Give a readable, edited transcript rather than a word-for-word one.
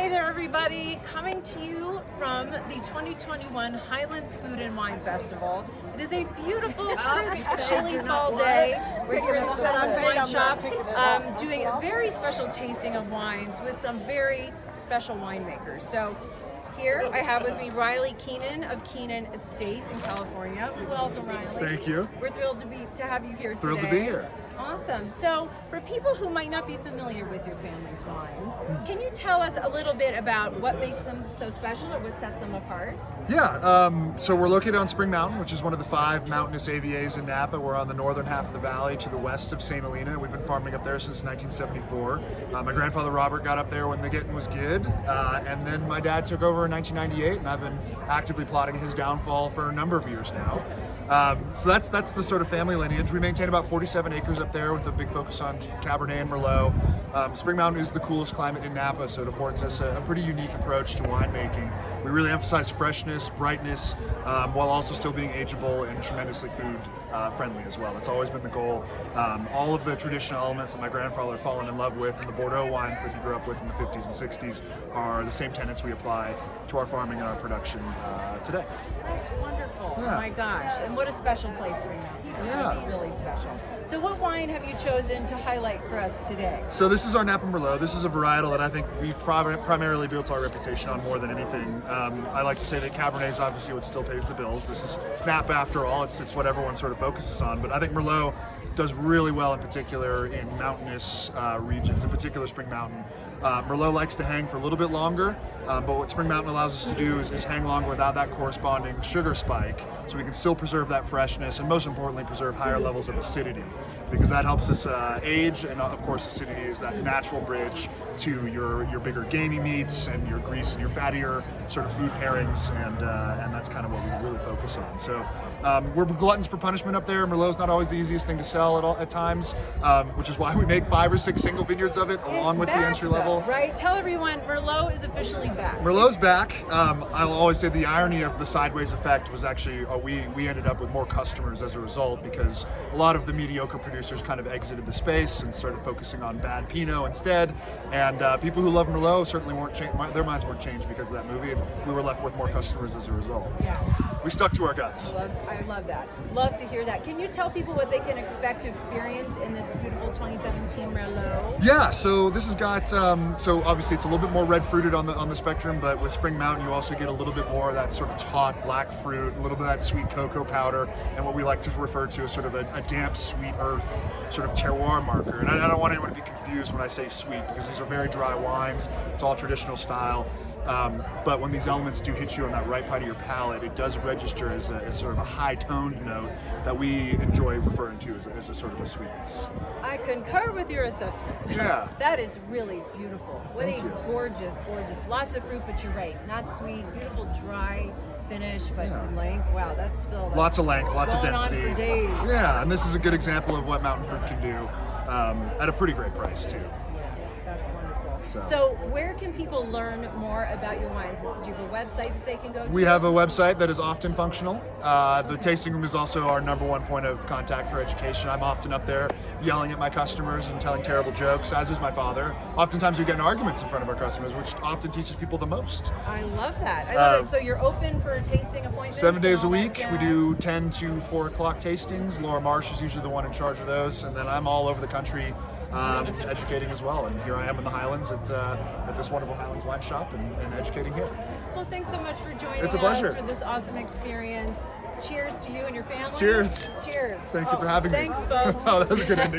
there, everybody. Coming to you from the 2021 Highlands Food and Wine Festival. It is a beautiful, crisp, chilly fall day. We're here in the Highlands Wine Shop doing a very special tasting of wines with some very special winemakers. So here I have with me Reilly Keenan of Keenan Estate in California. Welcome, Reilly. Thank you. We're thrilled to have you here today. Thrilled to be here. Awesome. So, for people who might not be familiar with your family's wines, can you tell us a little bit about what makes them so special or what sets them apart? Yeah, so we're located on Spring Mountain, which is one of the 5 mountainous AVAs in Napa. We're on the northern half of the valley to the west of St. Helena. We've been farming up there since 1974. My grandfather Robert got up there when the getting was good, and then my dad took over in 1998, and I've been actively plotting his downfall for a number of years now. So that's the sort of family lineage. We maintain about 47 acres up there with a big focus on Cabernet and Merlot. Spring Mountain is the coolest climate in Napa, so it affords us a pretty unique approach to winemaking. We really emphasize freshness, brightness, while also still being ageable and tremendously food friendly as well. That's always been the goal. All of the traditional elements that my grandfather had fallen in love with and the Bordeaux wines that he grew up with in the 50s and 60s are the same tenets we apply to our farming and our production today. That's wonderful. Yeah. Oh my gosh. And what a special place Spring Mountain. Yeah. It's really special. So what wine have you chosen to highlight for us today? So this is our Napa Merlot. This is a varietal that I think we've primarily built our reputation on more than anything. I like to say that Cabernet is obviously what still pays the bills. This is Napa after all. It's what everyone sort of focuses on. But I think Merlot does really well in particular in mountainous regions, in particular Spring Mountain. Merlot likes to hang for a little bit longer, but what Spring Mountain allows us to do is hang longer without that corresponding sugar spike, so we can still preserve that freshness and most importantly preserve higher levels of acidity, because that helps us age, and of course acidity is that natural bridge to your bigger gamey meats and your grease and your fattier sort of food pairings, and that's kind of what we really focus on. So we're gluttons for punishment up there. Merlot's not always the easiest thing to sell at times, which is why we make 5 or 6 single vineyards of it along with the entry level. Right? Tell everyone Merlot is officially back. Merlot's back. I'll always say the irony of the sideways effect was actually we ended up with more customers as a result, because a lot of the mediocre producers kind of exited the space and started focusing on bad Pinot instead. And people who love Merlot certainly their minds weren't changed because of that movie, and we were left with more customers as a result. Yeah. We stuck to our guns. I love that. Love to hear that. Can you tell people what they can expect to experience in this beautiful 2017 Merlot? Yeah, so this has got so obviously it's a little bit more red fruited on the spectrum, but with Spring Mountain you also get a little bit more of that sort of taut black fruit, a little bit of that sweet cocoa powder, and what we like to refer to as sort of a damp sweet earth sort of terroir marker. And I don't want anyone to be confused when I say sweet, because these are very dry wines. It's all traditional style. But when these elements do hit you on that right part of your palate, it does register as sort of a high-toned note that we enjoy referring to as a sort of a sweetness. I concur with your assessment. Yeah. That is really beautiful. What Thank a you. gorgeous. Lots of fruit, but you're right. Not sweet, beautiful dry finish, but Yeah. length. Wow, that's still... Lots of length, lots of going on density. for days. Yeah, and this is a good example of what mountain fruit can do at a pretty great price too. Yeah, that's wonderful. So- So where can people learn more about your wines? Do you have a website that they can go to? We have a website that is often functional. The tasting room is also our #1 point of contact for education. I'm often up there yelling at my customers and telling terrible jokes, as is my father. Oftentimes we get in arguments in front of our customers, which often teaches people the most. I love that. I love it. So you're open for tasting appointments? 7 days a and all week. that We jazz? do 10 to 4 o'clock tastings. Laura Marsh is usually the one in charge of those, and then I'm all over the country educating as well. And here I am in the Highlands at this wonderful Highlands wine shop and educating here. Well, thanks so much for joining It's a us pleasure. for this awesome experience. Cheers to you and your family. Cheers. Cheers. Thank you for having me. Thanks, folks. Oh, that was a good ending.